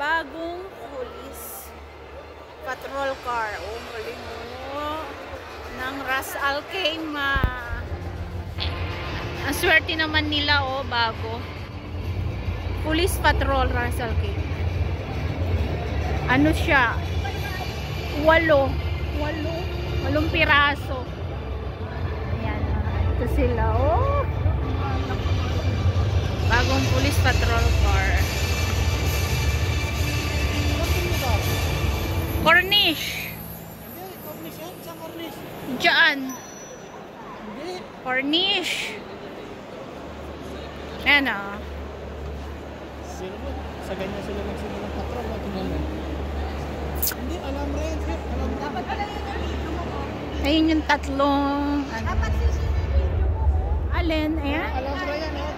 bagong police patrol car. Oh, galing mo. Ng Ras Al Khaimah. Ang swerte naman nila, oh, bago. Police patrol Ras Al Khaimah. Ano siya? 8 piraso. Ayan. Ito sila, oh. Bagong police patrol car. Cornish. Hindi, Cornish yan. Sa Cornish. Diyan. Hindi. Cornish. Ayan, oh. Sa ganyan sila magsimulang patrol. Hindi, alam rin. Dapat pala yun ang video mo. Ayun yung tatlong ano. Dapat sisinin yung video mo. Alin? Ayan? Alam rin yan, oh.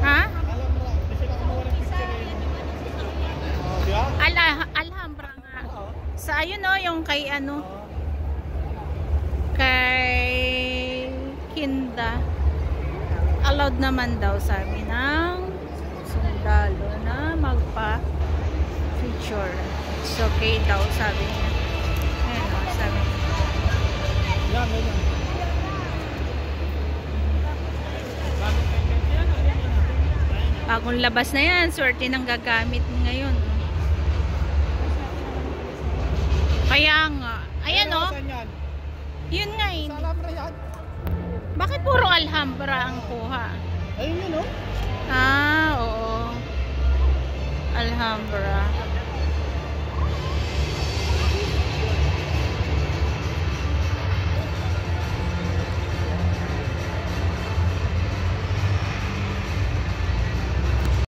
Ha? Alam rin. Hindi sila kumuha ng picture yun. Oh, di ba? Alhambra nga. Sa ayun, oh, yung kay ano. Kay Kinda. Allowed naman daw, sabi ng sundalo na magpa-picture. It's okay daw, sabi niya. Ayan, oh, sabi niya. Yan, yan. Bagong labas na yan. Swerte ng gagamit ngayon. Kaya nga. Ayan, oh. Yun nga, eh. Sa Alhambra yan. Bakit puro Alhambra ang kuha? Ayun yun, oh. Ah, oo. Alhambra.